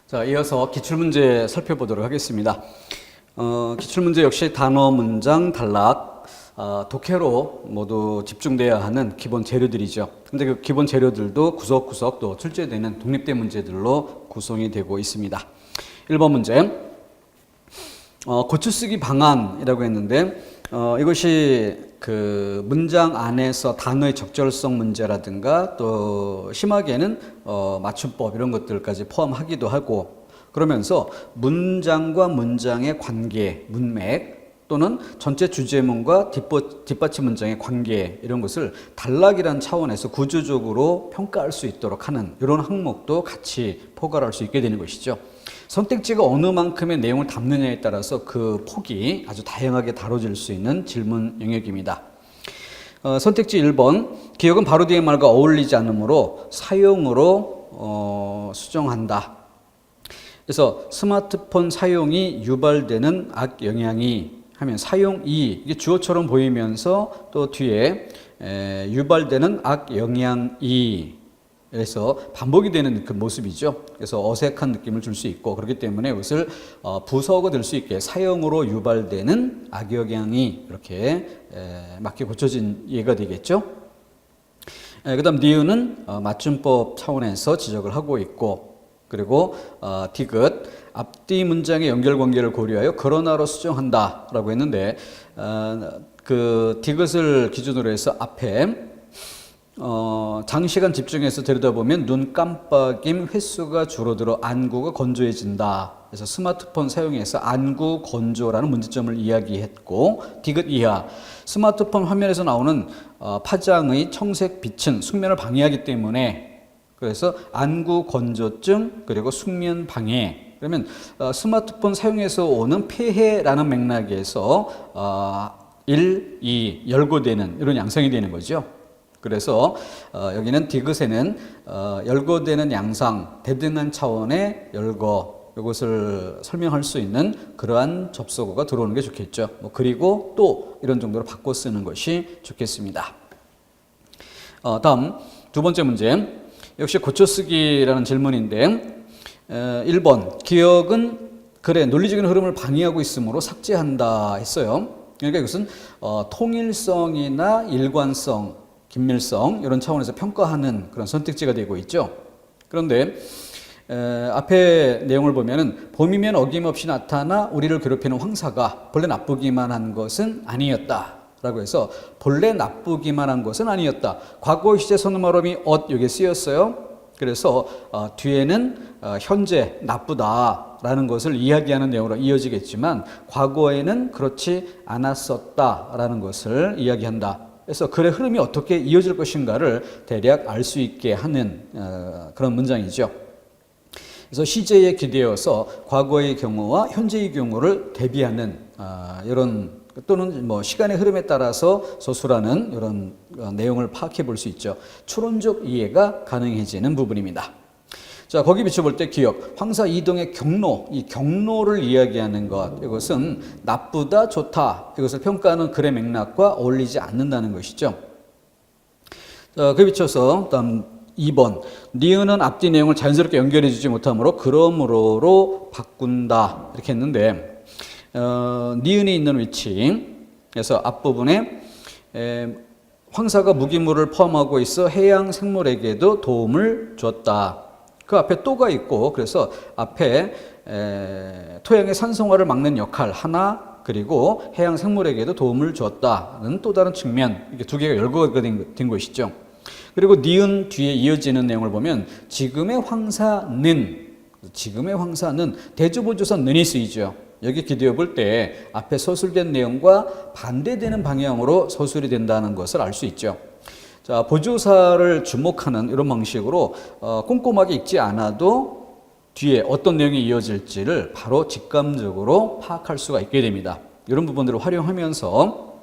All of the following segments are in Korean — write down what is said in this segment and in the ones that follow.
자, 이어서 기출문제 살펴보도록 하겠습니다. 기출문제 역시 단어, 문장, 단락, 독해로 모두 집중돼야 하는 기본 재료들이죠. 근데 그 기본 재료들도 구석구석 또 출제되는 독립된 문제들로 구성이 되고 있습니다. 1번 문제. 고추쓰기 방안이라고 했는데, 이것이 그 문장 안에서 단어의 적절성 문제라든가 또 심하게는 맞춤법 이런 것들까지 포함하기도 하고, 그러면서 문장과 문장의 관계, 문맥 또는 전체 주제문과 뒷받침 문장의 관계, 이런 것을 단락이라는 차원에서 구조적으로 평가할 수 있도록 하는 이런 항목도 같이 포괄할 수 있게 되는 것이죠. 선택지가 어느 만큼의 내용을 담느냐에 따라서 그 폭이 아주 다양하게 다뤄질 수 있는 질문 영역입니다. 선택지 1번, 기억은 바로 뒤의 말과 어울리지 않으므로 사용으로 수정한다. 그래서 스마트폰 사용이 유발되는 악영향이 하면 사용이, 이게 주어처럼 보이면서 또 뒤에 유발되는 악영향이, 그래서 반복이 되는 그 모습이죠. 그래서 어색한 느낌을 줄 수 있고, 그렇기 때문에 이것을 부사어가 될 수 있게 사용으로 유발되는 악영향이 이렇게 맞게 고쳐진 예가 되겠죠. 그 다음 니은은 맞춤법 차원에서 지적을 하고 있고, 그리고 디귿, 앞뒤 문장의 연결관계를 고려하여 그러나로 수정한다 라고 했는데, 그 디귿을 기준으로 해서 앞에 장시간 집중해서 들여다보면 눈 깜빡임 횟수가 줄어들어 안구가 건조해진다. 그래서 스마트폰 사용해서 안구 건조라는 문제점을 이야기했고, 디귿 이하, 스마트폰 화면에서 나오는 파장의 청색 빛은 숙면을 방해하기 때문에, 그래서 안구 건조증 그리고 숙면 방해. 그러면 스마트폰 사용해서 오는 폐해라는 맥락에서 1, 2 열거되는 이런 양상이 되는 거죠. 그래서 여기는 디귿에는 열거되는 양상, 대등한 차원의 열거, 이것을 설명할 수 있는 그러한 접속어가 들어오는 게 좋겠죠. 그리고 또 이런 정도로 바꿔 쓰는 것이 좋겠습니다. 다음 두 번째 문제, 역시 고쳐쓰기라는 질문인데, 1번, 기억은 논리적인 흐름을 방해하고 있으므로 삭제한다 했어요. 그러니까 이것은 통일성이나 일관성, 긴밀성 이런 차원에서 평가하는 그런 선택지가 되고 있죠. 그런데 앞에 내용을 보면은 봄이면 어김없이 나타나 우리를 괴롭히는 황사가 본래 나쁘기만 한 것은 아니었다 라고 해서, 본래 나쁘기만 한 것은 아니었다. 과거 시제 선어말음이 여기에 쓰였어요. 그래서 뒤에는 현재 나쁘다라는 것을 이야기하는 내용으로 이어지겠지만, 과거에는 그렇지 않았었다라는 것을 이야기한다. 그래서 글의 흐름이 어떻게 이어질 것인가를 대략 알 수 있게 하는 그런 문장이죠. 그래서 시제에 기대어서 과거의 경우와 현재의 경우를 대비하는 이런, 또는 시간의 흐름에 따라서 서술하는 이런 내용을 파악해 볼 수 있죠. 추론적 이해가 가능해지는 부분입니다. 자, 거기 비춰볼 때 기억, 황사 이동의 경로, 이 경로를 이야기하는 것, 이것은 나쁘다, 좋다, 이것을 평가하는 글의 맥락과 어울리지 않는다는 것이죠. 자, 거기 비춰서 다음 2번, 니은은 앞뒤 내용을 자연스럽게 연결해 주지 못하므로 그러므로로 바꾼다 이렇게 했는데, 니은이 있는 위치, 그래서 앞부분에 황사가 무기물을 포함하고 있어 해양 생물에게도 도움을 줬다. 그 앞에 또가 있고, 그래서 앞에 토양의 산성화를 막는 역할 하나, 그리고 해양 생물에게도 도움을 줬다는 또 다른 측면, 이게 두 개가 열거가 된 것이죠. 그리고 니은 뒤에 이어지는 내용을 보면 지금의 황사는 대조보조사 는이 쓰이죠. 여기 기대어 볼 때 앞에 서술된 내용과 반대되는 방향으로 서술이 된다는 것을 알 수 있죠. 자, 보조사를 주목하는 이런 방식으로 꼼꼼하게 읽지 않아도 뒤에 어떤 내용이 이어질지를 바로 직감적으로 파악할 수가 있게 됩니다. 이런 부분들을 활용하면서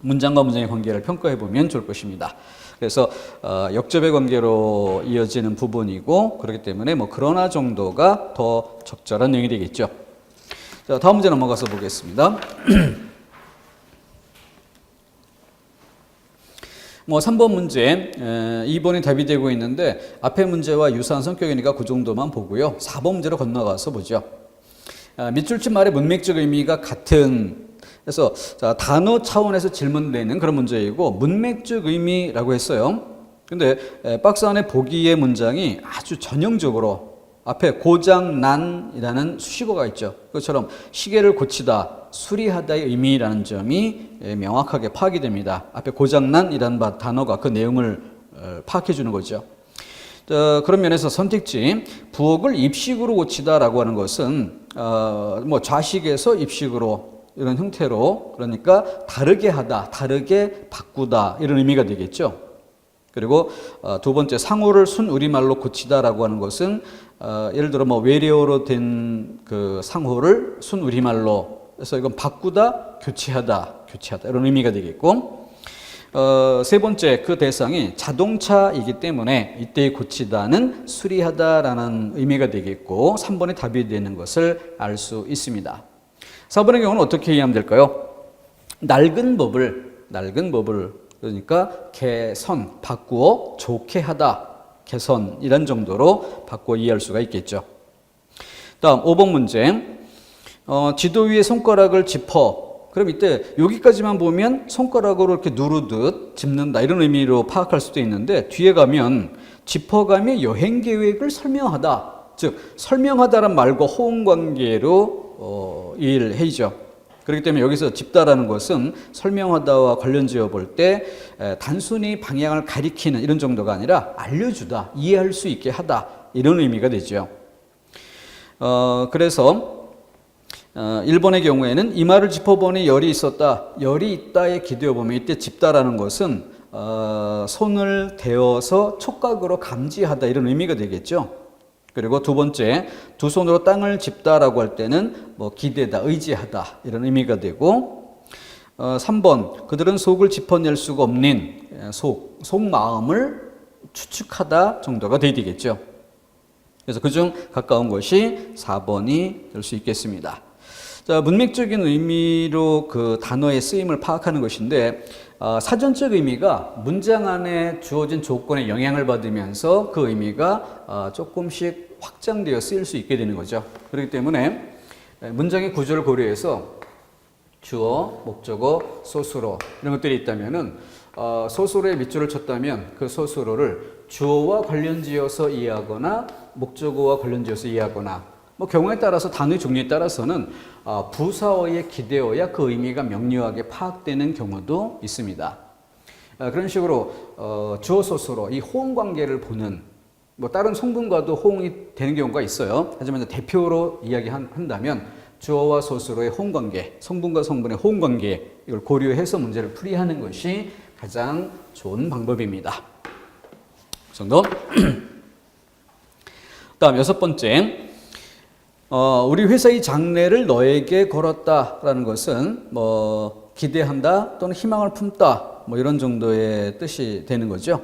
문장과 문장의 관계를 평가해 보면 좋을 것입니다. 그래서 역접의 관계로 이어지는 부분이고, 그렇기 때문에 그러나 정도가 더 적절한 내용이 되겠죠. 자, 다음 문제 넘어가서 보겠습니다. 뭐 3번 문제 2번이 답이 되고 있는데 앞에 문제와 유사한 성격이니까 그 정도만 보고요. 4번 문제로 건너가서 보죠. 밑줄친 말의 문맥적 의미가 같은, 그래서 자, 단어 차원에서 질문되는 그런 문제이고 문맥적 의미라고 했어요. 근데 박스 안에 보기의 문장이 아주 전형적으로 앞에 고장난이라는 수식어가 있죠. 그것처럼 시계를 고치다, 수리하다의 의미라는 점이 명확하게 파악이 됩니다. 앞에 고장난이라는 단어가 그 내용을 파악해 주는 거죠. 그런 면에서 선택지 부엌을 입식으로 고치다라고 하는 것은 뭐 좌식에서 입식으로 이런 형태로, 그러니까 다르게 하다, 다르게 바꾸다 이런 의미가 되겠죠. 그리고 두 번째 상호를 순우리말로 고치다라고 하는 것은 예를 들어 뭐 외래어로 된 그 상호를 순우리말로 해서 이건 바꾸다, 교체하다 이런 의미가 되겠고, 세 번째 그 대상이 자동차이기 때문에 이때 고치다는 수리하다라는 의미가 되겠고 3번의 답이 되는 것을 알 수 있습니다. 4번의 경우는 어떻게 이해하면 될까요? 낡은 법을 그러니까 개선, 바꾸어 좋게 하다, 개선 이런 정도로 바꾸어 이해할 수가 있겠죠. 다음 5번 문제. 지도 위에 손가락을 짚어. 그럼 이때 여기까지만 보면 손가락으로 이렇게 누르듯 짚는다 이런 의미로 파악할 수도 있는데 뒤에 가면 짚어가며 여행 계획을 설명하다. 즉 설명하다란 말과 호응 관계로 이해를 해야죠. 그렇기 때문에 여기서 짚다라는 것은 설명하다와 관련 지어 볼 때 단순히 방향을 가리키는 이런 정도가 아니라 알려주다, 이해할 수 있게 하다 이런 의미가 되죠. 그래서 1번의 경우에는 이 말을 짚어보니 열이 있었다, 열이 있다에 기대어 보면 이때 짚다라는 것은 손을 대어서 촉각으로 감지하다 이런 의미가 되겠죠. 그리고 두 번째, 두 손으로 땅을 짚다라고 할 때는 뭐 기대다, 의지하다 이런 의미가 되고, 3번, 그들은 속을 짚어낼 수가 없는 속마음을 추측하다 정도가 돼야 되겠죠. 그래서 그중 가까운 것이 4번이 될 수 있겠습니다. 자, 문맥적인 의미로 그 단어의 쓰임을 파악하는 것인데 사전적 의미가 문장 안에 주어진 조건에 영향을 받으면서 그 의미가 조금씩 확장되어 쓰일 수 있게 되는 거죠. 그렇기 때문에 문장의 구조를 고려해서 주어, 목적어, 소수로 이런 것들이 있다면은 소수로에 밑줄을 쳤다면 그 소수로를 주어와 관련지어서 이해하거나 목적어와 관련지어서 이해하거나 뭐 경우에 따라서 단어의 종류에 따라서는 부사어에 기대어야 그 의미가 명료하게 파악되는 경우도 있습니다. 그런 식으로 주어 소수로 이 호응 관계를 보는 뭐 다른 성분과도 호응이 되는 경우가 있어요. 하지만 대표로 이야기한다면 주어와 소수로의 호응 관계, 성분과 성분의 호응 관계 이걸 고려해서 문제를 풀이하는 것이 가장 좋은 방법입니다. 그 정도. 다음 6번째. 우리 회사의 장래를 너에게 걸었다라는 것은 뭐 기대한다 또는 희망을 품다 뭐 이런 정도의 뜻이 되는 거죠.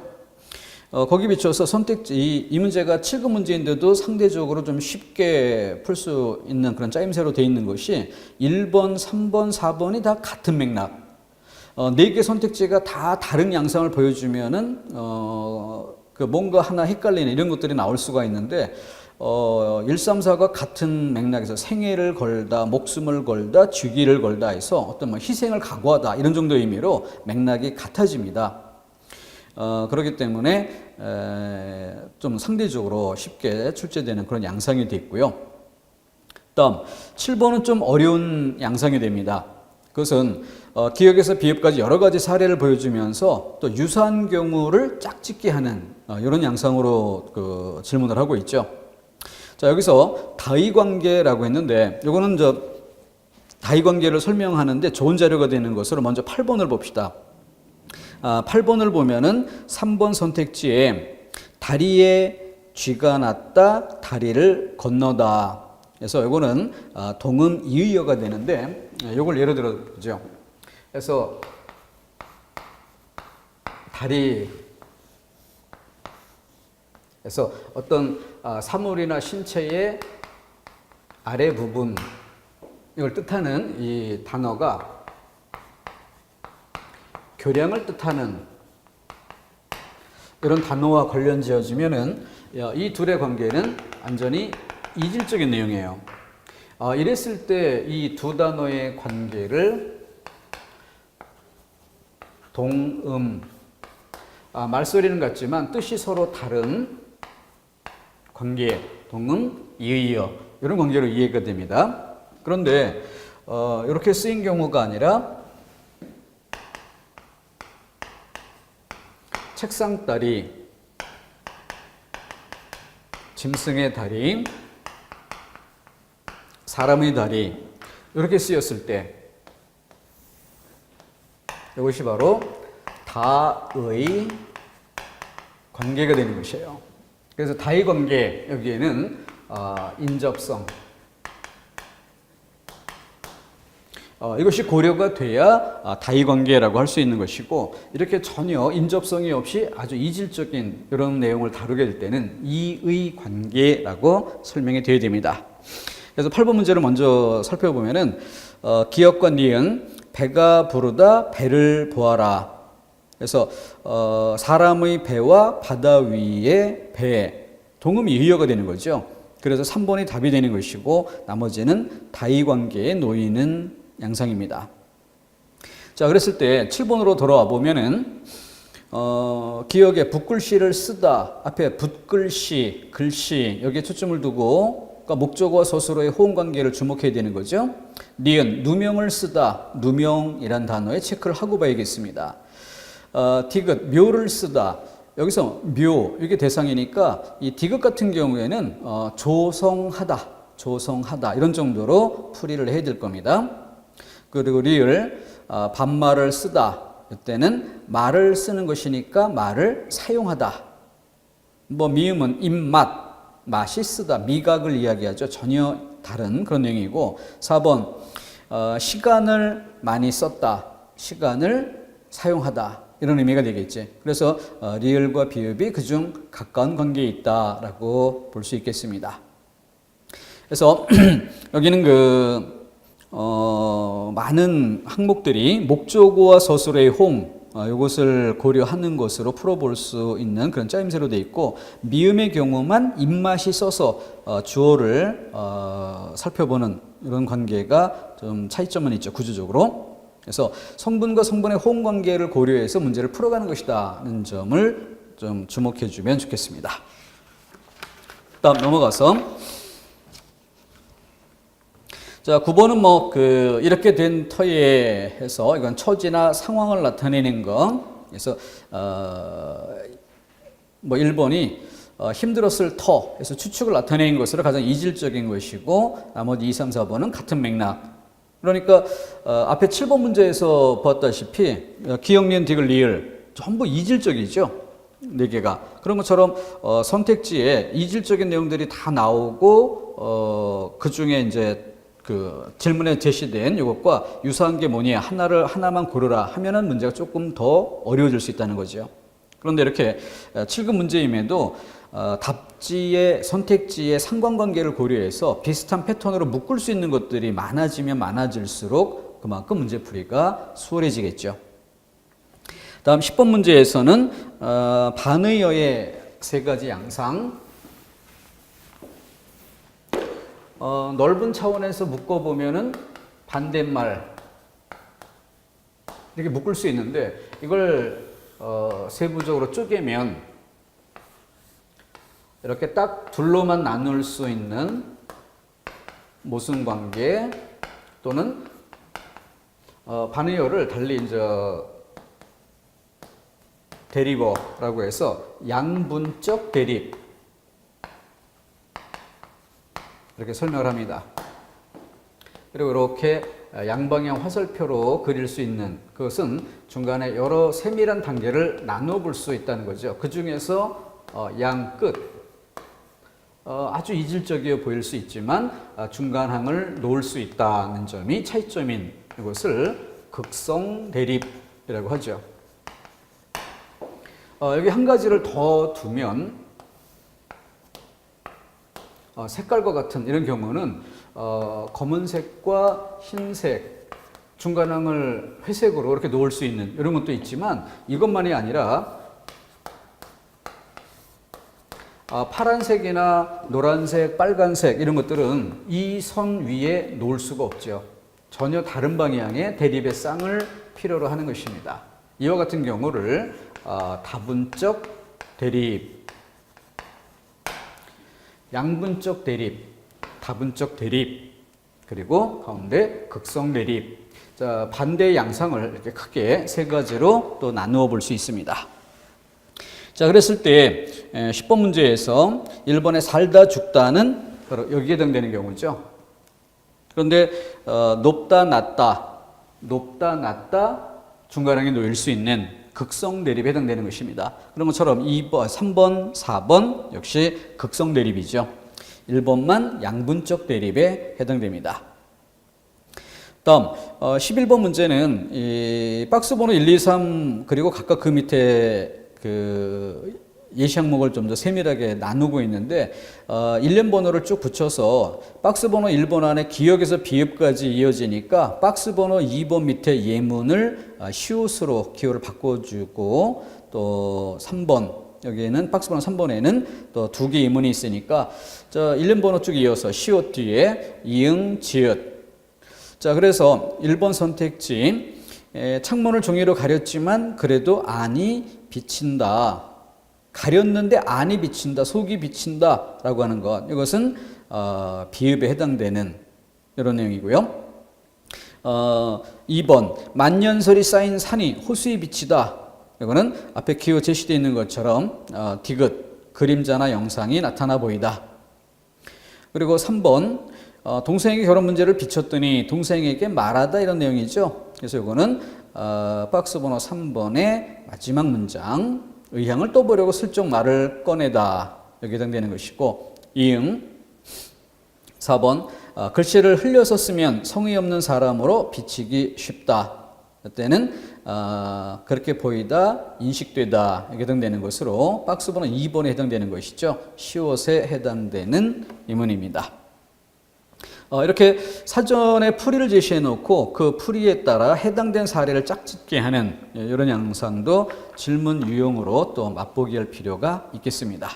거기 비춰서 선택지 이 문제가 7급 문제인데도 상대적으로 좀 쉽게 풀 수 있는 그런 짜임새로 되어 있는 것이 1번, 3번, 4번이 다 같은 맥락. 4개 선택지가 다 다른 양상을 보여주면은 그 뭔가 하나 헷갈리는 이런 것들이 나올 수가 있는데 1, 3, 4가 같은 맥락에서 생애를 걸다, 목숨을 걸다, 주기를 걸다 해서 어떤 뭐 희생을 각오하다 이런 정도의 의미로 맥락이 같아집니다. 그렇기 때문에 좀 상대적으로 쉽게 출제되는 그런 양상이 됐고요. 다음 7번은 좀 어려운 양상이 됩니다. 그것은 기억에서 비읍까지 여러 가지 사례를 보여주면서 또 유사한 경우를 짝짓기 하는 이런 양상으로 그 질문을 하고 있죠. 자, 여기서 다의관계라고 했는데 이거는 다의관계를 설명하는데 좋은 자료가 되는 것으로 먼저 8번을 봅시다. 8번을 보면은 3번 선택지에 다리에 쥐가 났다, 다리를 건너다. 그래서 이거는 동음 이의어가 되는데 이걸 예로 들어 보죠. 그래서 다리 그래서 어떤 사물이나 신체의 아래 부분 이걸 뜻하는 이 단어가 교량을 뜻하는 이런 단어와 관련 지어지면은 이 둘의 관계는 완전히 이질적인 내용이에요. 이랬을 때 이 두 단어의 관계를 동음, 말소리는 같지만 뜻이 서로 다른 관계, 동음, 이의어 이런 관계로 이해가 됩니다. 그런데 이렇게 쓰인 경우가 아니라 책상 다리, 짐승의 다리, 사람의 다리 이렇게 쓰였을 때 이것이 바로 다의 관계가 되는 것이에요. 그래서 다의 관계 여기에는 인접성 이것이 고려가 돼야 다의 관계라고 할 수 있는 것이고 이렇게 전혀 인접성이 없이 아주 이질적인 이런 내용을 다루게 될 때는 이의 관계라고 설명이 되어야 됩니다. 그래서 8번 문제를 먼저 살펴보면은 기역과 니은 배가 부르다 배를 보아라. 그래서 사람의 배와 바다 위의 배 동음이 이의어가 되는 거죠. 그래서 3번이 답이 되는 것이고 나머지는 다의 관계에 놓이는 양상입니다. 자, 그랬을 때 7번으로 돌아와 보면은 기역에 붓글씨를 쓰다 앞에 붓글씨, 글씨 여기에 초점을 두고 그러니까 목적어와 서술어의 호응 관계를 주목해야 되는 거죠. 니은 누명을 쓰다 누명이란 단어에 체크를 하고 봐야겠습니다. 디귿 묘를 쓰다 여기서 묘 이게 대상이니까 이 디귿 같은 경우에는 조성하다 이런 정도로 풀이를 해야 될 겁니다. 그리고 리을 반말을 쓰다 이때는 말을 쓰는 것이니까 말을 사용하다. 뭐 미음은 입맛 맛이 쓰다 미각을 이야기하죠. 전혀 다른 그런 내용이고 4번 시간을 많이 썼다 시간을 사용하다 이런 의미가 되겠지. 그래서 리을과 비읍이 그중 가까운 관계에 있다라고 볼 수 있겠습니다. 그래서 여기는 많은 항목들이 목적어와 서술의 호응 이것을 고려하는 것으로 풀어볼 수 있는 그런 짜임새로 되어 있고 미음의 경우만 입맛이 써서 주어를 살펴보는 이런 관계가 좀 차이점은 있죠. 구조적으로. 그래서 성분과 성분의 호응 관계를 고려해서 문제를 풀어가는 것이다는 점을 좀 주목해 주면 좋겠습니다. 다음 넘어가서 자, 9번은 이렇게 된 터에 해서 이건 처지나 상황을 나타내는 거. 그래서 1번이 힘들었을 터에서 추측을 나타내는 것으로 가장 이질적인 것이고 나머지 2, 3, 4번은 같은 맥락. 그러니까 앞에 7번 문제에서 보았다시피 기역, 니은, 디귿, 리을 전부 이질적이죠. 4개가. 그런 것처럼 선택지에 이질적인 내용들이 다 나오고 그 중에 이제 그 질문에 제시된 이것과 유사한 게 뭐니 하나만 고르라 하면은 문제가 조금 더 어려워질 수 있다는 거죠. 그런데 이렇게 7급 문제임에도 답지의 선택지의 상관관계를 고려해서 비슷한 패턴으로 묶을 수 있는 것들이 많아지면 많아질수록 그만큼 문제풀이가 수월해지겠죠. 다음 10번 문제에서는 반의어의 3가지 양상 넓은 차원에서 묶어보면은 반대말 이렇게 묶을 수 있는데 이걸 세부적으로 쪼개면 이렇게 딱 둘로만 나눌 수 있는 모순관계 또는 반의어를 달리 이제 대리어라고 해서 양분적 대립 이렇게 설명을 합니다. 그리고 이렇게 양방향 화살표로 그릴 수 있는 그것은 중간에 여러 세밀한 단계를 나눠 볼 수 있다는 거죠. 그 중에서 양 끝 아주 이질적이어 보일 수 있지만 중간항을 놓을 수 있다는 점이 차이점인 이것을 극성 대립이라고 하죠. 여기 한 가지를 더 두면 색깔과 같은 이런 경우는 검은색과 흰색 중간항을 회색으로 이렇게 놓을 수 있는 이런 것도 있지만 이것만이 아니라 파란색이나 노란색, 빨간색 이런 것들은 이 선 위에 놓을 수가 없죠. 전혀 다른 방향의 대립의 쌍을 필요로 하는 것입니다. 이와 같은 경우를 다분적 대립, 양분적 대립, 다분적 대립, 그리고 가운데 극성 대립. 자, 반대의 양상을 이렇게 크게 세 가지로 또 나누어 볼 수 있습니다. 자, 그랬을 때 10번 문제에서 1번에 살다 죽다는 바로 여기에 해당되는 경우죠. 그런데 높다 낮다 중간항에 놓일 수 있는 극성 대립에 해당되는 것입니다. 그런 것처럼 2번, 3번, 4번 역시 극성 대립이죠. 1번만 양분적 대립에 해당됩니다. 다음 11번 문제는 이 박스 번호 1, 2, 3 그리고 각각 그 밑에 그 예시 항목을 좀 더 세밀하게 나누고 있는데 일련 번호를 쭉 붙여서 박스 번호 1번 안에 기역에서 비읍까지 이어지니까 박스 번호 2번 밑에 예문을 시옷으로 기호를 바꿔주고 또 3번 여기에는 박스 번호 3번에는 또 두 개 예문이 있으니까 자, 일련 번호 쭉 이어서 시옷 뒤에 이응, 지읒. 자, 그래서 1번 선택지 창문을 종이로 가렸지만 그래도 안이 비친다. 가렸는데 안이 비친다, 속이 비친다 라고 하는 것. 이것은 비읍에 해당되는 이런 내용이고요. 2번 만년설이 쌓인 산이 호수에 비치다. 이거는 앞에 기호 제시되어 있는 것처럼 디귿, 그림자나 영상이 나타나 보이다. 그리고 3번 동생에게 결혼 문제를 비췄더니 동생에게 말하다 이런 내용이죠. 그래서 이거는 박스 번호 3번의 마지막 문장 의향을 떠보려고 슬쩍 말을 꺼내다 여기 해당되는 것이고 이응 4번 글씨를 흘려서 쓰면 성의 없는 사람으로 비치기 쉽다. 이때는 그렇게 보이다, 인식되다 여기 해당되는 것으로 박스 번호 2번에 해당되는 것이죠. 시옷에 해당되는 예문입니다. 이렇게 사전에 풀이를 제시해 놓고 그 풀이에 따라 해당된 사례를 짝짓게 하는 이런 양상도 질문 유형으로 또 맛보기 할 필요가 있겠습니다.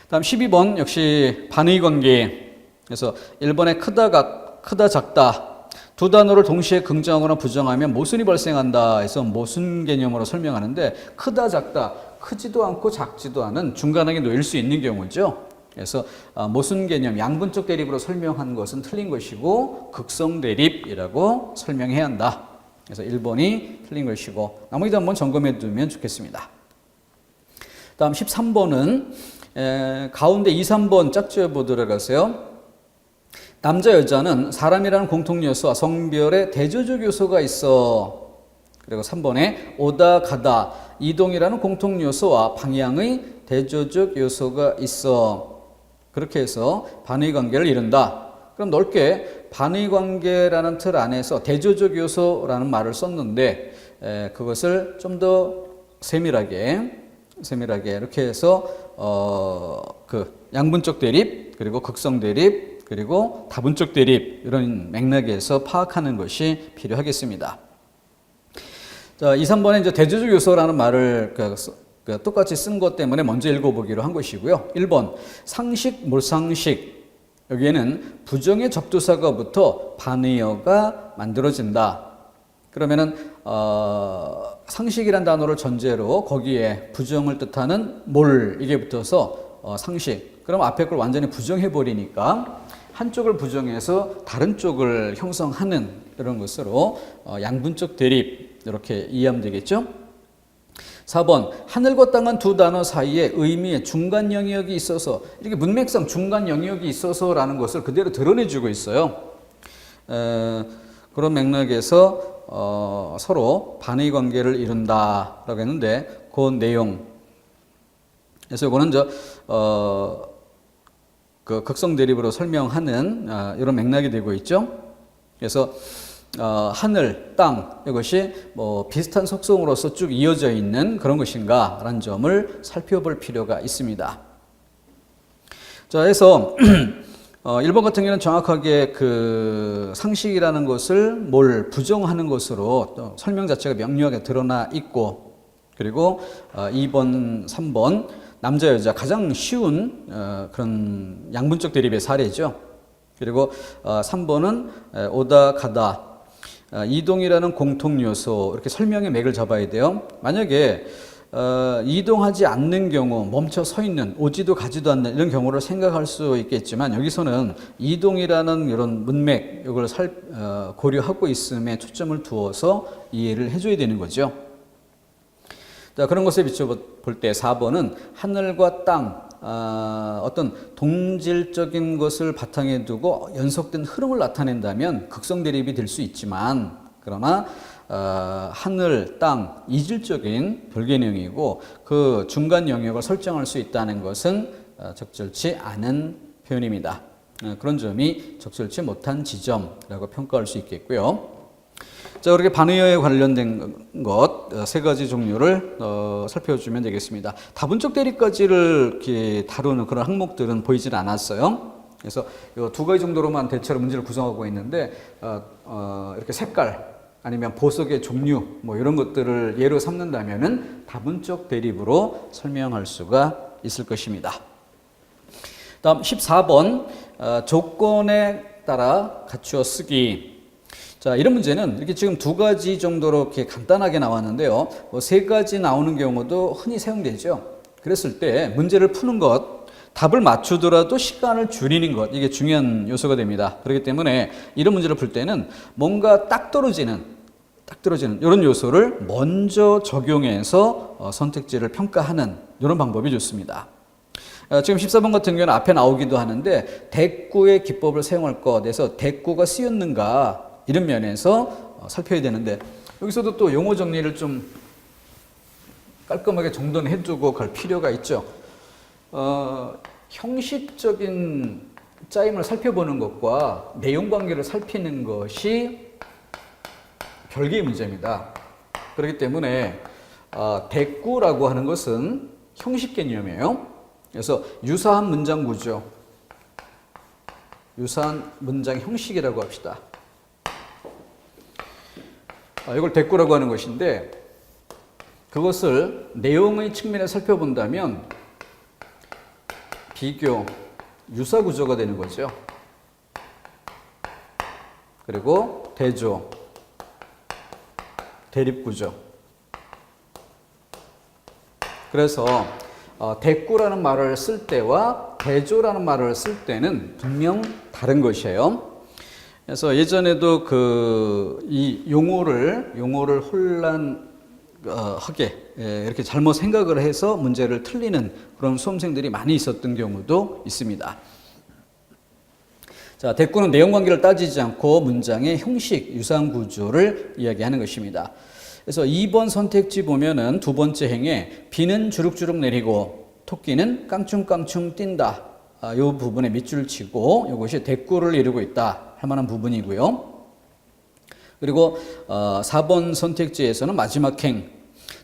다음 12번 역시 반의 관계. 그래서 1번에 크다 작다 두 단어를 동시에 긍정하거나 부정하면 모순이 발생한다 해서 모순 개념으로 설명하는데 크다 작다 크지도 않고 작지도 않은 중간항에 놓일 수 있는 경우죠. 그래서 모순 개념, 양분적 대립으로 설명한 것은 틀린 것이고 극성 대립이라고 설명해야 한다. 그래서 1번이 틀린 것이고 나머지도 한번 점검해 두면 좋겠습니다. 다음 13번은 가운데 2, 3번 짝지어 보도록 하세요. 남자, 여자는 사람이라는 공통 요소와 성별의 대조적 요소가 있어. 그리고 3번에 오다, 가다, 이동이라는 공통 요소와 방향의 대조적 요소가 있어. 그렇게 해서 반의 관계를 이룬다. 그럼 넓게 반의 관계라는 틀 안에서 대조적 요소라는 말을 썼는데 그것을 좀 더 세밀하게 이렇게 해서 그 양분적 대립 그리고 극성 대립 그리고 다분적 대립 이런 맥락에서 파악하는 것이 필요하겠습니다. 자, 2, 3번에 이제 대조적 요소라는 말을 똑같이 쓴 것 때문에 먼저 읽어보기로 한 것이고요. 1번 상식, 몰상식. 여기에는 부정의 접두사가 붙어 반의어가 만들어진다. 그러면은 상식이란 단어를 전제로 거기에 부정을 뜻하는 몰 이게 붙어서 상식. 그럼 앞에 걸 완전히 부정해 버리니까 한쪽을 부정해서 다른 쪽을 형성하는 이런 것으로 양분적 대립 이렇게 이해하면 되겠죠. 4번 하늘과 땅은 두 단어 사이에 의미의 중간 영역이 있어서 이렇게 문맥상 중간 영역이 있어서라는 것을 그대로 드러내주고 있어요. 그런 맥락에서 서로 반의 관계를 이룬다라고 했는데 그 내용 그래서 이거는 그 극성 대립으로 설명하는 이런 맥락이 되고 있죠. 그래서 하늘, 땅 이것이 뭐 비슷한 속성으로서 쭉 이어져 있는 그런 것인가라는 점을 살펴볼 필요가 있습니다. 자, 그래서 1번 같은 경우는 정확하게 그 상식이라는 것을 뭘 부정하는 것으로 또 설명 자체가 명료하게 드러나 있고 그리고 2번, 3번 남자 여자 가장 쉬운 그런 양분적 대립의 사례죠. 그리고 3번은 오다 가다 이동이라는 공통 요소 이렇게 설명의 맥을 잡아야 돼요. 만약에 이동하지 않는 경우 멈춰 서 있는 오지도 가지도 않는 이런 경우를 생각할 수 있겠지만 여기서는 이동이라는 이런 문맥 이걸 고려하고 있음에 초점을 두어서 이해를 해줘야 되는 거죠. 자, 그런 것에 비춰볼 때 4번은 하늘과 땅 어떤 동질적인 것을 바탕에 두고 연속된 흐름을 나타낸다면 극성 대립이 될 수 있지만 그러나 하늘, 땅, 이질적인 별개 내용이고 그 중간 영역을 설정할 수 있다는 것은 적절치 않은 표현입니다. 그런 점이 적절치 못한 지점이라고 평가할 수 있겠고요. 자, 그렇게 반의어에 관련된 것 세 가지 종류를 살펴주면 되겠습니다. 다분적 대립까지를 이렇게 다루는 그런 항목들은 보이질 않았어요. 그래서 이 두 가지 정도로만 대체로 문제를 구성하고 있는데 이렇게 색깔 아니면 보석의 종류 뭐 이런 것들을 예로 삼는다면은 다분적 대립으로 설명할 수가 있을 것입니다. 다음 14번 조건에 따라 갖추어 쓰기. 자, 이런 문제는 이렇게 지금 두 가지 정도로 이렇게 간단하게 나왔는데요. 뭐 세 가지 나오는 경우도 흔히 사용되죠. 그랬을 때 문제를 푸는 것, 답을 맞추더라도 시간을 줄이는 것, 이게 중요한 요소가 됩니다. 그렇기 때문에 이런 문제를 풀 때는 뭔가 딱 떨어지는 이런 요소를 먼저 적용해서 선택지를 평가하는 이런 방법이 좋습니다. 지금 14번 같은 경우는 앞에 나오기도 하는데 대꾸의 기법을 사용할 것에서 대꾸가 쓰였는가 이런 면에서 살펴야 되는데 여기서도 또 용어 정리를 좀 깔끔하게 정돈해두고 갈 필요가 있죠. 형식적인 짜임을 살펴보는 것과 내용 관계를 살피는 것이 별개의 문제입니다. 그렇기 때문에 대꾸라고 하는 것은 형식 개념이에요. 그래서 유사한 문장 구조, 유사한 문장 형식이라고 합시다. 이걸 대꾸라고 하는 것인데 그것을 내용의 측면에 살펴본다면 비교, 유사 구조가 되는 거죠. 그리고 대조, 대립 구조. 그래서 대꾸라는 말을 쓸 때와 대조라는 말을 쓸 때는 분명 다른 것이에요. 그래서 예전에도 이 용어를 혼란하게 이렇게 잘못 생각을 해서 문제를 틀리는 그런 수험생들이 많이 있었던 경우도 있습니다. 자, 대꾸는 내용 관계를 따지지 않고 문장의 형식, 유사한 구조를 이야기하는 것입니다. 그래서 2번 선택지 보면은 두 번째 행에 비는 주룩주룩 내리고 토끼는 깡충깡충 뛴다. 이 부분에 밑줄을 치고 이것이 대꾸를 이루고 있다 할 만한 부분이고요. 그리고 4번 선택지에서는 마지막 행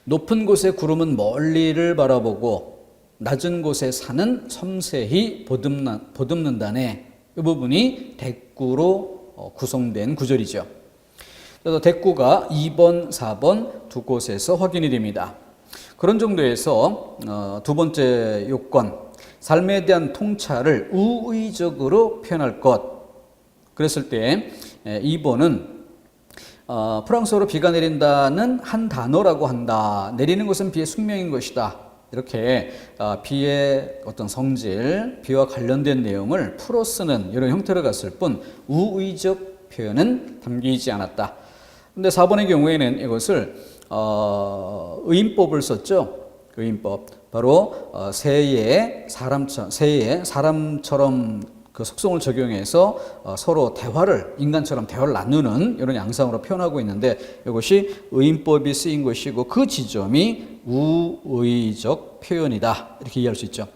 높은 곳의 구름은 멀리를 바라보고 낮은 곳의 산은 섬세히 보듬는다네. 이 부분이 대꾸로 구성된 구절이죠. 그래서 대꾸가 2번, 4번 두 곳에서 확인이 됩니다. 그런 정도에서 두 번째 요건, 삶에 대한 통찰을 우의적으로 표현할 것. 그랬을 때 2번은 프랑스어로 비가 내린다는 한 단어라고 한다. 내리는 것은 비의 숙명인 것이다. 이렇게 비의 어떤 성질, 비와 관련된 내용을 풀어 쓰는 이런 형태로 갔을 뿐 우의적 표현은 담기지 않았다. 근데 4번의 경우에는 이것을 의인법을 썼죠. 의인법. 바로 새에 사람처럼 그 속성을 적용해서 서로 인간처럼 대화를 나누는 이런 양상으로 표현하고 있는데 이것이 의인법이 쓰인 것이고 그 지점이 우의적 표현이다. 이렇게 이해할 수 있죠.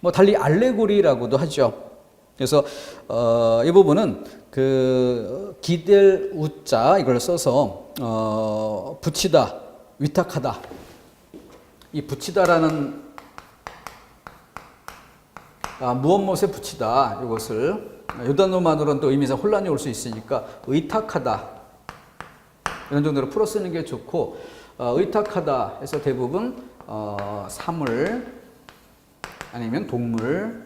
뭐 달리 알레고리라고도 하죠. 그래서 이 부분은 그 기댈 우자 이걸 써서 붙이다, 위탁하다. 이 붙이다라는 무엇무엇에 붙이다 이것을 이 단어만으로는 또 의미상 혼란이 올 수 있으니까 의탁하다 이런 정도로 풀어 쓰는 게 좋고 의탁하다 해서 대부분 사물 아니면 동물,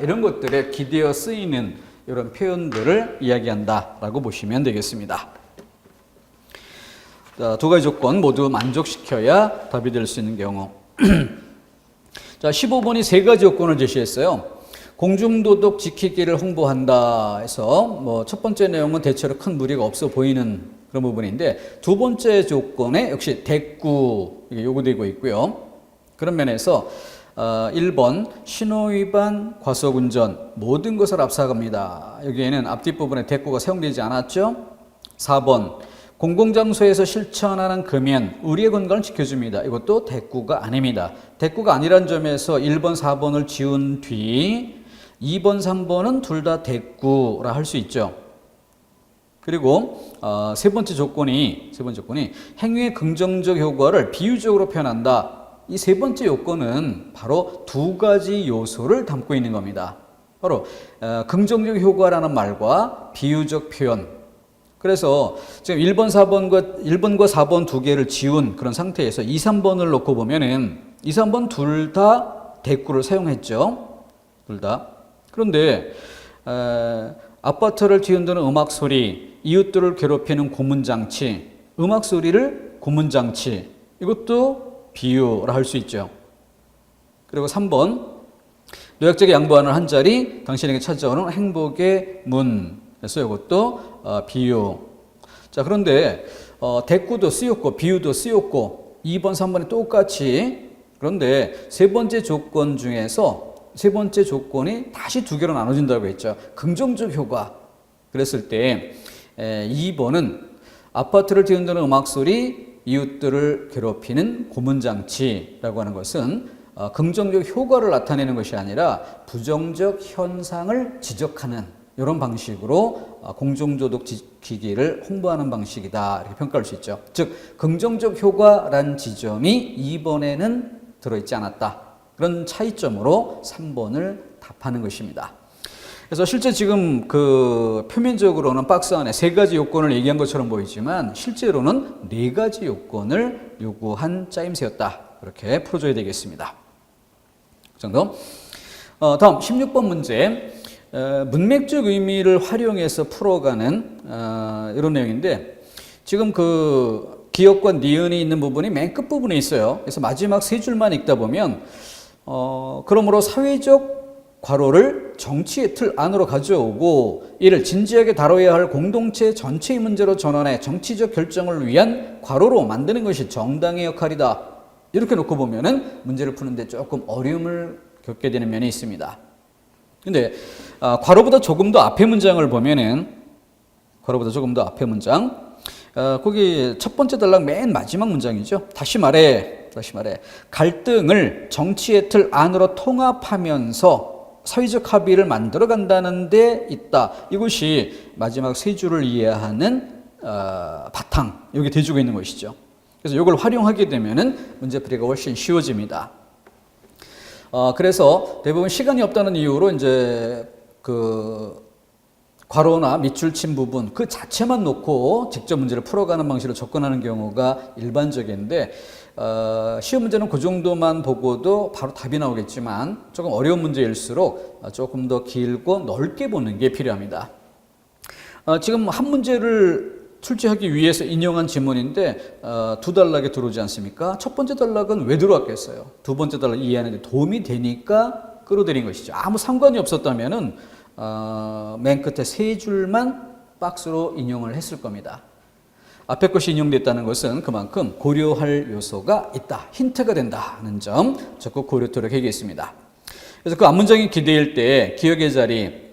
이런 것들에 기대어 쓰이는 이런 표현들을 이야기한다라고 보시면 되겠습니다. 자, 두 가지 조건 모두 만족시켜야 답이 될 수 있는 경우. 자, 15번이 세 가지 요건을 제시했어요. 공중도덕 지키기를 홍보한다 해서 첫 번째 내용은 대체로 큰 무리가 없어 보이는 그런 부분인데, 두 번째 조건에 역시 대꾸 요구되고 있고요. 그런 면에서 1번 신호위반, 과속운전 모든 것을 앞서갑니다. 여기에는 앞뒷부분에 대꾸가 사용되지 않았죠. 4번 공공장소에서 실천하는 금연, 우리의 건강을 지켜줍니다. 이것도 대꾸가 아닙니다. 대꾸가 아니란 점에서 1번, 4번을 지운 뒤 2번, 3번은 둘 다 대꾸라 할 수 있죠. 그리고 세 번째 조건이 행위의 긍정적 효과를 비유적으로 표현한다. 이 세 번째 요건은 바로 두 가지 요소를 담고 있는 겁니다. 바로 긍정적 효과라는 말과 비유적 표현. 그래서 지금 1번, 1번과 4번 두 개를 지운 그런 상태에서 2, 3번을 놓고 보면은 2, 3번 둘 다 대꾸를 사용했죠. 둘 다. 그런데 아파트를 뒤흔드는 음악 소리, 이웃들을 괴롭히는 고문장치, 음악 소리를 고문장치, 이것도 비유라 할 수 있죠. 그리고 3번 노약자에게 양보하는 한 자리, 당신에게 찾아오는 행복의 문. 그래서 이것도 비유. 자, 그런데 대꾸도 쓰였고 비유도 쓰였고 2번, 3번이 똑같이, 그런데 세 번째 조건 중에서 세 번째 조건이 다시 두 개로 나눠진다고 했죠. 긍정적 효과. 그랬을 때 2번은 아파트를 뒤흔드는 음악 소리, 이웃들을 괴롭히는 고문장치라고 하는 것은 긍정적 효과를 나타내는 것이 아니라 부정적 현상을 지적하는 이런 방식으로 공중도덕 지키기를 홍보하는 방식이다, 이렇게 평가할 수 있죠. 즉 긍정적 효과라는 지점이 2번에는 들어있지 않았다. 그런 차이점으로 3번을 답하는 것입니다. 그래서 실제 지금 그 표면적으로는 박스 안에 세 가지 요건을 얘기한 것처럼 보이지만 실제로는 네 가지 요건을 요구한 짜임새였다, 이렇게 풀어줘야 되겠습니다. 그 정도. 다음 16번 문제. 문맥적 의미를 활용해서 풀어가는 이런 내용인데, 지금 그 기역과 니은이 있는 부분이 맨 끝부분에 있어요. 그래서 마지막 세 줄만 읽다 보면 그러므로 사회적 괄호를 정치의 틀 안으로 가져오고 이를 진지하게 다뤄야 할 공동체 전체의 문제로 전환해 정치적 결정을 위한 괄호로 만드는 것이 정당의 역할이다. 이렇게 놓고 보면은 문제를 푸는데 조금 어려움을 겪게 되는 면이 있습니다. 근데 괄호보다 조금 더 앞에 문장을 보면은, 괄호보다 조금 더 앞에 문장, 거기 첫 번째 단락 맨 마지막 문장이죠. 다시 말해 갈등을 정치의 틀 안으로 통합하면서 사회적 합의를 만들어 간다는 데 있다. 이것이 마지막 세 줄을 이해하는 바탕, 여기 대주고 있는 것이죠. 그래서 이걸 활용하게 되면은 문제풀이가 훨씬 쉬워집니다. 그래서 대부분 시간이 없다는 이유로 이제 그 괄호나 밑줄 친 부분 그 자체만 놓고 직접 문제를 풀어가는 방식으로 접근하는 경우가 일반적인데, 시험 문제는 그 정도만 보고도 바로 답이 나오겠지만 조금 어려운 문제일수록 조금 더 길고 넓게 보는 게 필요합니다. 지금 한 문제를 출제하기 위해서 인용한 지문인데 두 단락에 들어오지 않습니까? 첫 번째 단락은 왜 들어왔겠어요? 두 번째 단락 이해하는 데 도움이 되니까 끌어들인 것이죠. 아무 상관이 없었다면은 맨 끝에 세 줄만 박스로 인용을 했을 겁니다. 앞에 것이 인용됐다는 것은 그만큼 고려할 요소가 있다, 힌트가 된다는 점 적극 고려토록 하겠습니다. 그래서 그 앞문장이 기대일 때 기억의 자리,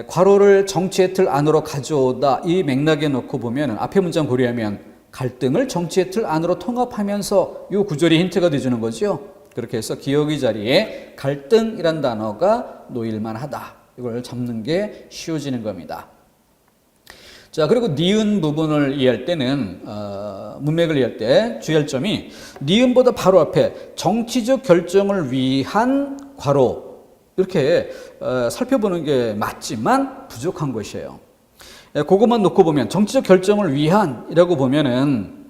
괄호를 정치의 틀 안으로 가져오다, 이 맥락에 놓고 보면 앞에 문장 고려하면 갈등을 정치의 틀 안으로 통합하면서 이 구절이 힌트가 되주는 거죠. 그렇게 해서 기억의 자리에 갈등이란 단어가 놓일만 하다, 이걸 잡는 게 쉬워지는 겁니다. 자, 그리고 니은 부분을 이해할 때는 문맥을 이해할 때 주의할 점이 니은보다 바로 앞에 정치적 결정을 위한 괄호, 이렇게 살펴보는 게 맞지만 부족한 것이에요. 그것만 놓고 보면 정치적 결정을 위한이라고 보면은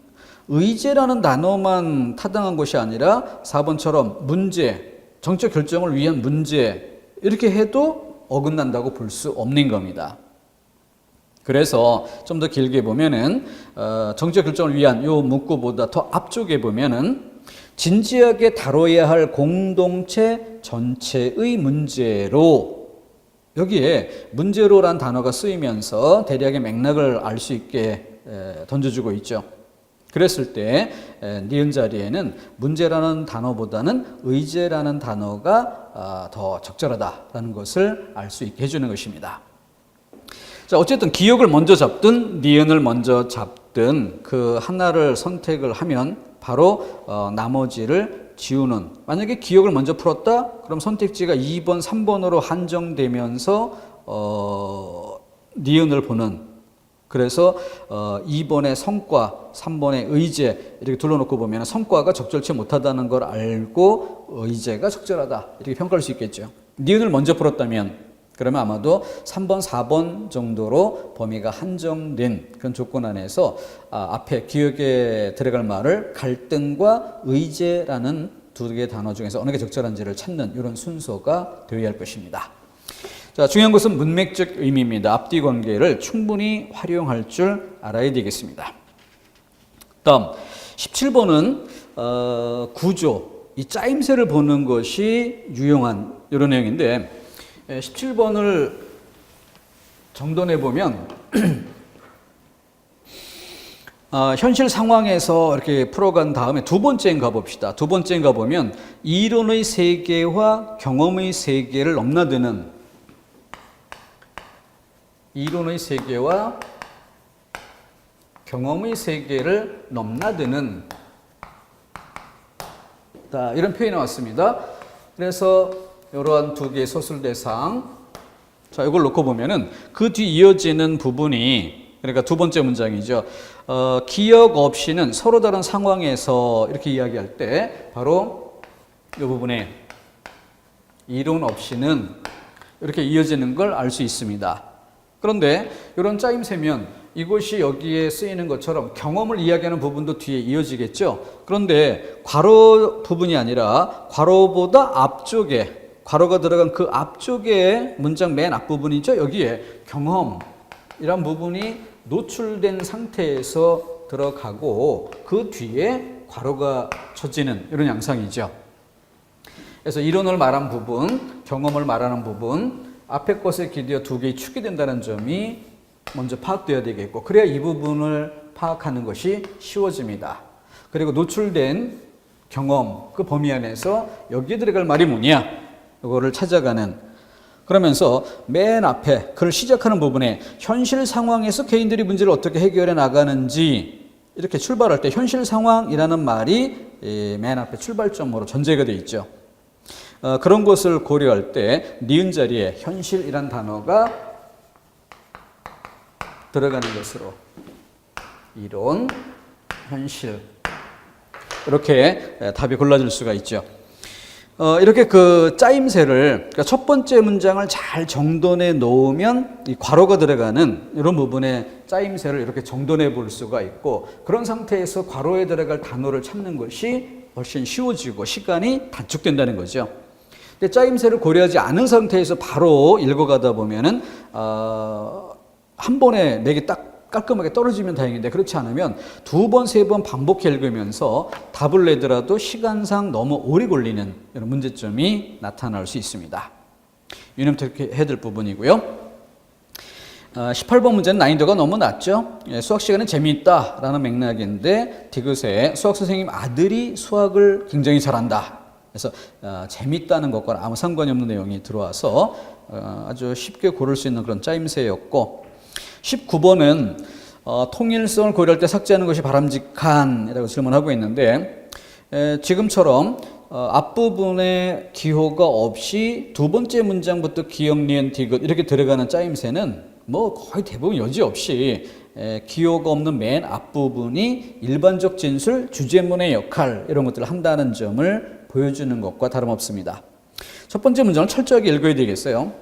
의제라는 단어만 타당한 것이 아니라 4번처럼 문제, 정책 결정을 위한 문제 이렇게 해도 어긋난다고 볼 수 없는 겁니다. 그래서 좀 더 길게 보면은 정책 결정을 위한 요 문구보다 더 앞쪽에 보면은 진지하게 다뤄야 할 공동체 전체의 문제로, 여기에 문제로란 단어가 쓰이면서 대략의 맥락을 알 수 있게 던져주고 있죠. 그랬을 때 니은 자리에는 문제라는 단어보다는 의제라는 단어가 더 적절하다라는 것을 알 수 있게 해주는 것입니다. 자, 어쨌든 기역을 먼저 잡든 니은을 먼저 잡든 그 하나를 선택을 하면 바로 나머지를 지우는, 만약에 기역을 먼저 풀었다 그럼 선택지가 2번, 3번으로 한정되면서 니은을 보는, 그래서 2번의 성과, 3번의 의제 이렇게 둘러놓고 보면 성과가 적절치 못하다는 걸 알고 의제가 적절하다 이렇게 평가할 수 있겠죠. 니은을 먼저 풀었다면 그러면 아마도 3번, 4번 정도로 범위가 한정된 그런 조건 안에서 앞에 기역에 들어갈 말을 갈등과 의제라는 두 개의 단어 중에서 어느 게 적절한지를 찾는 이런 순서가 되어야 할 것입니다. 자, 중요한 것은 문맥적 의미입니다. 앞뒤 관계를 충분히 활용할 줄 알아야 되겠습니다. 다음 17번은 구조, 이 짜임새를 보는 것이 유용한 이런 내용인데 17번을 정돈해 보면 현실 상황에서 이렇게 풀어간 다음에 두 번째인 가봅시다. 두 번째인 가보면 이론의 세계와 경험의 세계를 넘나드는, 이론의 세계와 경험의 세계를 넘나드는, 이런 표현이 나왔습니다. 그래서 이러한 두 개의 서술 대상, 자, 이걸 놓고 보면은 그 뒤 이어지는 부분이, 그러니까 두 번째 문장이죠. 기억 없이는 서로 다른 상황에서 이렇게 이야기할 때 바로 이 부분에 이론 없이는 이렇게 이어지는 걸 알 수 있습니다. 그런데 이런 짜임새면 이것이 여기에 쓰이는 것처럼 경험을 이야기하는 부분도 뒤에 이어지겠죠. 그런데 괄호 부분이 아니라 괄호보다 앞쪽에, 괄호가 들어간 그 앞쪽에 문장 맨 앞부분이죠. 여기에 경험이란 부분이 노출된 상태에서 들어가고 그 뒤에 괄호가 쳐지는 이런 양상이죠. 그래서 이론을 말한 부분, 경험을 말하는 부분, 앞에 것에 기대어 두 개의 축이 된다는 점이 먼저 파악되어야 되겠고, 그래야 이 부분을 파악하는 것이 쉬워집니다. 그리고 노출된 경험, 그 범위 안에서 여기에 들어갈 말이 뭐냐, 이거를 찾아가는, 그러면서 맨 앞에 글을 시작하는 부분에 현실 상황에서 개인들이 문제를 어떻게 해결해 나가는지 이렇게 출발할 때 현실 상황이라는 말이 맨 앞에 출발점으로 전제가 되어 있죠. 그런 것을 고려할 때 니은 자리에 현실이란 단어가 들어가는 것으로 이론, 현실 이렇게 답이 골라질 수가 있죠. 이렇게 그 짜임새를, 그러니까 첫 번째 문장을 잘 정돈해 놓으면 이 괄호가 들어가는 이런 부분에 짜임새를 이렇게 정돈해 볼 수가 있고, 그런 상태에서 괄호에 들어갈 단어를 찾는 것이 훨씬 쉬워지고 시간이 단축된다는 거죠. 근데 짜임새를 고려하지 않은 상태에서 바로 읽어가다 보면은 한 번에 맥이 딱 깔끔하게 떨어지면 다행인데, 그렇지 않으면 두 번, 세 번 반복해 읽으면서 답을 내더라도 시간상 너무 오래 걸리는 이런 문제점이 나타날 수 있습니다. 유념해야 될 부분이고요. 18번 문제는 난이도가 너무 낮죠. 수학 시간은 재미있다라는 맥락인데 디귿에 수학 선생님 아들이 수학을 굉장히 잘한다. 그래서 재미있다는 것과 아무 상관이 없는 내용이 들어와서 아주 쉽게 고를 수 있는 그런 짜임새였고, 19번은 통일성을 고려할 때 삭제하는 것이 바람직한이라고 질문하고 있는데, 지금처럼 앞부분에 기호가 없이 두 번째 문장부터 기역, 니은, 디귿 이렇게 들어가는 짜임새는 뭐 거의 대부분 여지없이 기호가 없는 맨 앞부분이 일반적 진술, 주제문의 역할 이런 것들을 한다는 점을 보여주는 것과 다름없습니다. 첫 번째 문장을 철저하게 읽어야 되겠어요.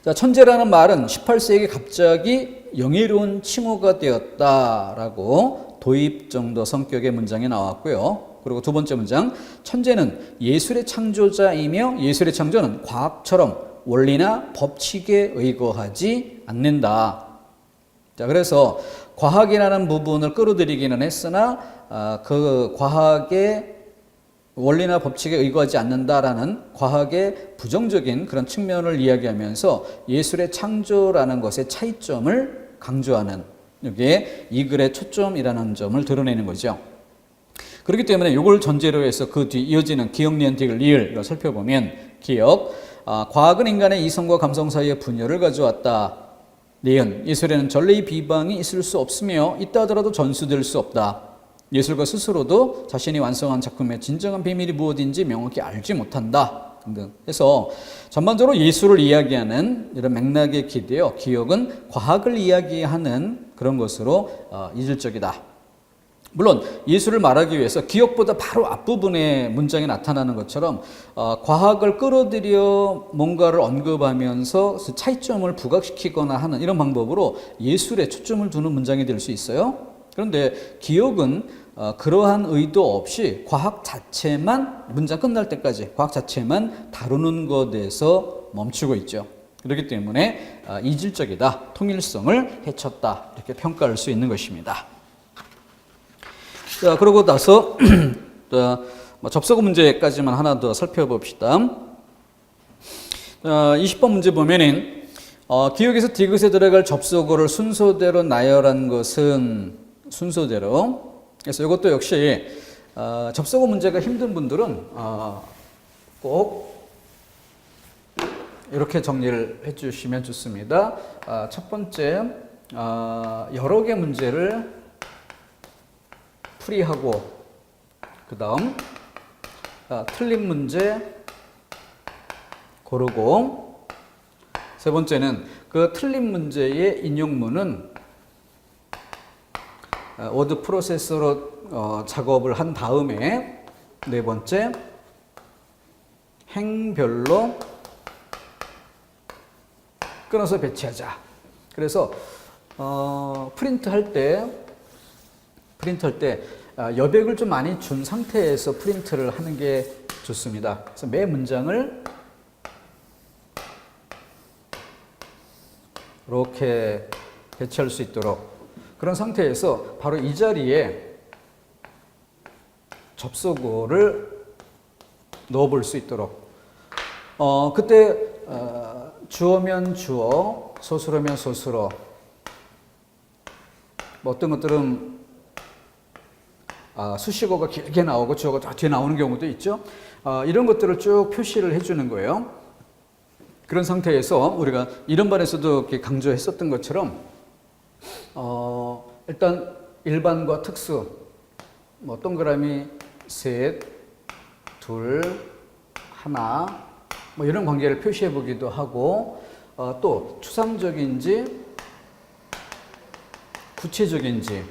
자, 천재라는 말은 18세기 갑자기 영예로운 칭호가 되었다라고 도입 정도 성격의 문장이 나왔고요. 그리고 두 번째 문장, 천재는 예술의 창조자이며 예술의 창조는 과학처럼 원리나 법칙에 의거하지 않는다. 자, 그래서 과학이라는 부분을 끌어들이기는 했으나 그 과학의 원리나 법칙에 의거하지 않는다라는 과학의 부정적인 그런 측면을 이야기하면서 예술의 창조라는 것의 차이점을 강조하는, 여기에 이 글의 초점이라는 점을 드러내는 거죠. 그렇기 때문에 이걸 전제로 해서 그 뒤 이어지는 기억, 니은, 디귿, 리을을 살펴보면, 기억, 과학은 인간의 이성과 감성 사이의 분열을 가져왔다. 니은, 예술에는 전례의 비방이 있을 수 없으며 있다 하더라도 전수될 수 없다. 예술가 스스로도 자신이 완성한 작품의 진정한 비밀이 무엇인지 명확히 알지 못한다. 등등 해서 전반적으로 예술을 이야기하는 이런 맥락에 기대어 기억은 과학을 이야기하는 그런 것으로 이질적이다. 물론 예술을 말하기 위해서 기억보다 바로 앞부분에 문장이 나타나는 것처럼 과학을 끌어들여 뭔가를 언급하면서 차이점을 부각시키거나 하는 이런 방법으로 예술에 초점을 두는 문장이 될 수 있어요. 그런데 기억은 그러한 의도 없이 과학 자체만, 문장 끝날 때까지 과학 자체만 다루는 것에서 멈추고 있죠. 그렇기 때문에 이질적이다, 통일성을 해쳤다, 이렇게 평가할 수 있는 것입니다. 자, 그러고 나서 접속 문제까지만 하나 더 살펴봅시다. 20번 문제 보면은 기억에서 디귿에 들어갈 접속어를 순서대로 나열한 것은 순서대로. 그래서 이것도 역시 접속어 문제가 힘든 분들은 꼭 이렇게 정리를 해주시면 좋습니다. 첫 번째, 여러 개 문제를 풀이하고, 그 다음 틀린 문제 고르고, 세 번째는 그 틀린 문제의 인용문은 워드 프로세서로 작업을 한 다음에, 네 번째, 행별로 끊어서 배치하자. 그래서 프린트 할 때 여백을 좀 많이 준 상태에서 프린트를 하는 게 좋습니다. 그래서 매 문장을 이렇게 배치할 수 있도록, 그런 상태에서 바로 이 자리에 접속어를 넣어볼 수 있도록, 그때 주어면 주어, 소수로면 소수로, 뭐 어떤 것들은 수식어가 길게 나오고 주어가 다 뒤에 나오는 경우도 있죠. 이런 것들을 쭉 표시를 해주는 거예요. 그런 상태에서 우리가 이런 반에서도 이렇게 강조했었던 것처럼 일단 일반과 특수, 뭐 동그라미 셋, 둘, 하나, 뭐 이런 관계를 표시해 보기도 하고, 또 추상적인지 구체적인지,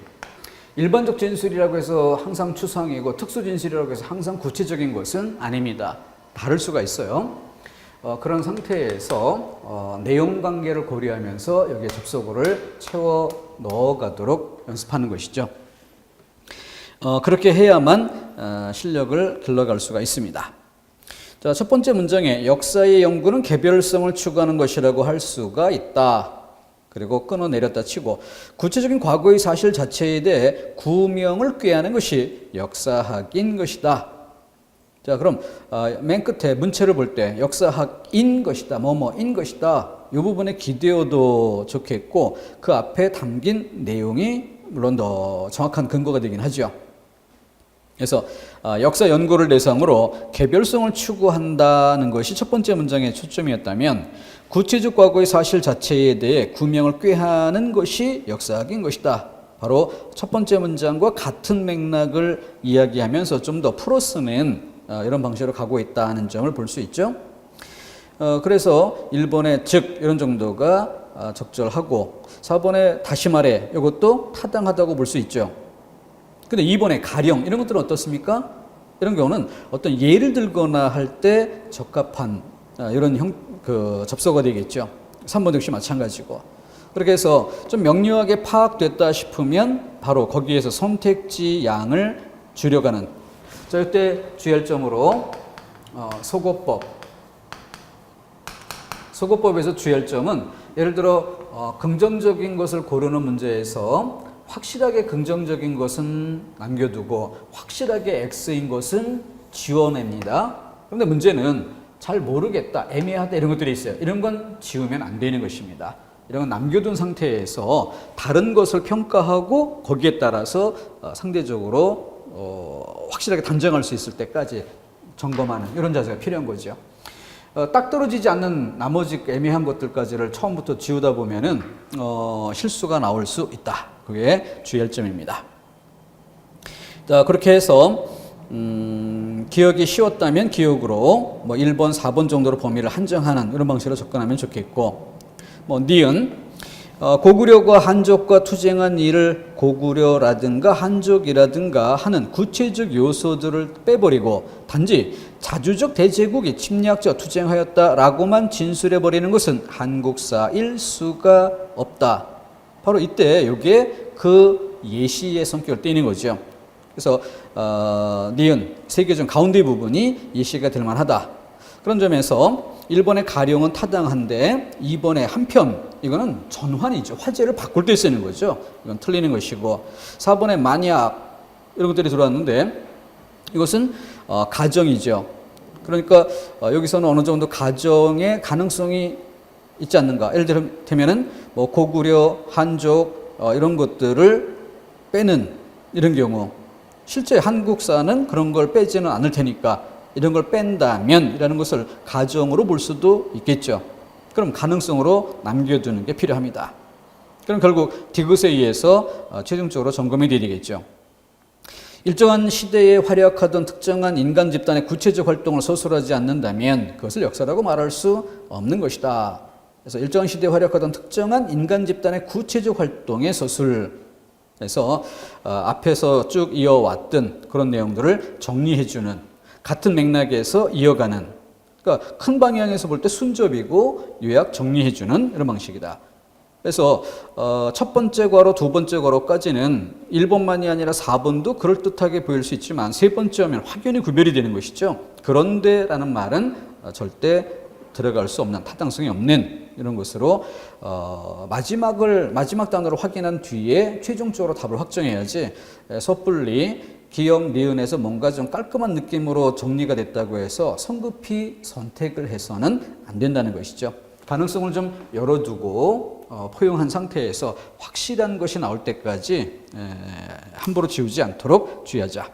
일반적 진술이라고 해서 항상 추상이고 특수 진술이라고 해서 항상 구체적인 것은 아닙니다. 다를 수가 있어요. 그런 상태에서 내용 관계를 고려하면서 여기에 접속어를 채워 넣어가도록 연습하는 것이죠. 그렇게 해야만 실력을 길러갈 수가 있습니다. 자, 첫 번째 문장에 역사의 연구는 개별성을 추구하는 것이라고 할 수가 있다. 그리고 끊어내렸다 치고, 구체적인 과거의 사실 자체에 대해 구명을 꾀하는 것이 역사학인 것이다. 자, 그럼 맨 끝에 문체를 볼 때 역사학인 것이다, 뭐뭐인 것이다, 이 부분에 기대어도 좋겠고, 그 앞에 담긴 내용이 물론 더 정확한 근거가 되긴 하죠. 그래서 역사 연구를 대상으로 개별성을 추구한다는 것이 첫 번째 문장의 초점이었다면, 구체적 과거의 사실 자체에 대해 구명을 꾀하는 것이 역사학인 것이다. 바로 첫 번째 문장과 같은 맥락을 이야기하면서 좀 더 풀어쓰는 이런 방식으로 가고 있다는 점을 볼 수 있죠. 그래서 1번의 즉 이런 정도가 적절하고, 4번의 다시 말해 이것도 타당하다고 볼 수 있죠. 근데 2번의 가령 이런 것들은 어떻습니까? 이런 경우는 어떤 예를 들거나 할 때 적합한 이런 접속어가 되겠죠. 3번 역시 마찬가지고. 그렇게 해서 좀 명료하게 파악됐다 싶으면 바로 거기에서 선택지 양을 줄여가는. 자, 이때 주의할 점으로 소거법에서 주의할 점은 예를 들어 긍정적인 것을 고르는 문제에서 확실하게 긍정적인 것은 남겨두고 확실하게 X인 것은 지워냅니다. 그런데 문제는 잘 모르겠다, 애매하다 이런 것들이 있어요. 이런 건 지우면 안 되는 것입니다. 이런 건 남겨둔 상태에서 다른 것을 평가하고 거기에 따라서 상대적으로 확실하게 단정할 수 있을 때까지 점검하는 이런 자세가 필요한 거죠. 딱 떨어지지 않는 나머지 애매한 것들까지를 처음부터 지우다 보면은 실수가 나올 수 있다. 그게 주의할 점입니다. 자, 그렇게 해서 기억이 쉬웠다면 기억으로 1번, 4번 정도로 범위를 한정하는 이런 방식으로 접근하면 좋겠고, 니은 고구려가 한족과 투쟁한 일을 고구려라든가 한족이라든가 하는 구체적 요소들을 빼버리고 단지 자주적 대제국이 침략자 투쟁하였다라고만 진술해버리는 것은 한국사일 수가 없다. 바로 이때 이게 그 예시의 성격을 띠는 거죠. 그래서 니은 세 개 중 가운데 부분이 예시가 될 만하다. 그런 점에서 1번의 가령은 타당한데 2번의 한편, 이거는 전환이죠. 화제를 바꿀 때 쓰는 거죠. 이건 틀리는 것이고, 4번의 만약 이런 것들이 들어왔는데 이것은 가정이죠. 그러니까 여기서는 어느 정도 가정의 가능성이 있지 않는가. 예를 들면은 고구려, 한족 이런 것들을 빼는 이런 경우, 실제 한국사는 그런 걸 빼지는 않을 테니까 이런 걸 뺀다면 이라는 것을 가정으로 볼 수도 있겠죠. 그럼 가능성으로 남겨두는 게 필요합니다. 그럼 결국 디귿에 의해서 최종적으로 점검이 되겠죠. 일정한 시대에 활약하던 특정한 인간 집단의 구체적 활동을 서술하지 않는다면 그것을 역사라고 말할 수 없는 것이다. 그래서 일정한 시대에 활약하던 특정한 인간 집단의 구체적 활동의 서술에서 앞에서 쭉 이어왔던 그런 내용들을 정리해주는, 같은 맥락에서 이어가는, 그러니까 큰 방향에서 볼 때 순접이고 요약 정리해주는 이런 방식이다. 그래서 첫 번째 괄호, 두 번째 괄호까지는 1번만이 아니라 4번도 그럴듯하게 보일 수 있지만 세 번째 하면 확연히 구별이 되는 것이죠. 그런데라는 말은 절대 들어갈 수 없는, 타당성이 없는 이런 것으로 마지막 단어로 확인한 뒤에 최종적으로 답을 확정해야지 섣불리 기역, 니은에서 뭔가 좀 깔끔한 느낌으로 정리가 됐다고 해서 성급히 선택을 해서는 안 된다는 것이죠. 가능성을 좀 열어두고 포용한 상태에서 확실한 것이 나올 때까지 함부로 지우지 않도록 주의하자.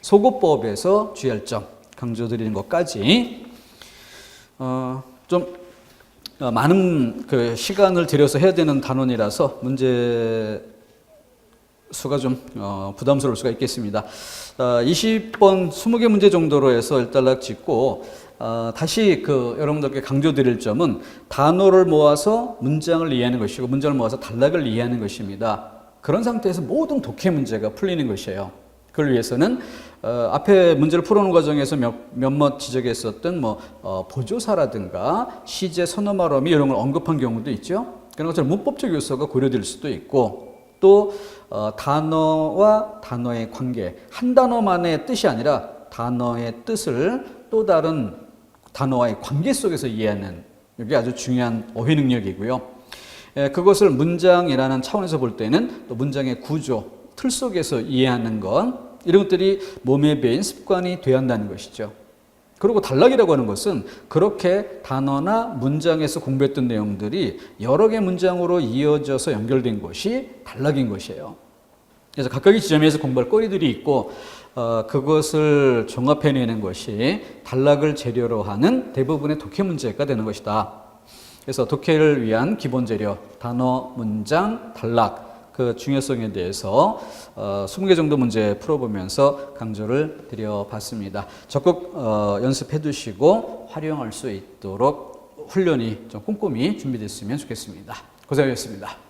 소거법에서 주의할 점 강조드리는 것까지 좀 많은 그 시간을 들여서 해야 되는 단원이라서 문제 수가 좀 부담스러울 수가 있겠습니다. 20번 20개 문제 정도로 해서 일단락 짓고 다시 여러분들께 강조드릴 점은 단어를 모아서 문장을 이해하는 것이고 문장을 모아서 단락을 이해하는 것입니다. 그런 상태에서 모든 독해 문제가 풀리는 것이에요. 그걸 위해서는 앞에 문제를 풀어오는 과정에서 몇몇 지적했었던 보조사라든가 시제, 선어말어미 이런 걸 언급한 경우도 있죠. 그런 것처럼 문법적 요소가 고려될 수도 있고, 또 단어와 단어의 관계, 한 단어만의 뜻이 아니라 단어의 뜻을 또 다른 단어와의 관계 속에서 이해하는, 이게 아주 중요한 어휘 능력이고요. 그것을 문장이라는 차원에서 볼 때는 또 문장의 구조, 틀 속에서 이해하는 것, 이런 것들이 몸에 배인 습관이 돼야 한다는 것이죠. 그리고 단락이라고 하는 것은 그렇게 단어나 문장에서 공부했던 내용들이 여러 개 문장으로 이어져서 연결된 것이 단락인 것이에요. 그래서 각각의 지점에서 공부할 거리들이 있고 그것을 종합해내는 것이 단락을 재료로 하는 대부분의 독해 문제가 되는 것이다. 그래서 독해를 위한 기본 재료, 단어, 문장, 단락, 그 중요성에 대해서 20개 정도 문제 풀어보면서 강조를 드려봤습니다. 적극 연습해 두시고 활용할 수 있도록 훈련이 좀 꼼꼼히 준비됐으면 좋겠습니다. 고생하셨습니다.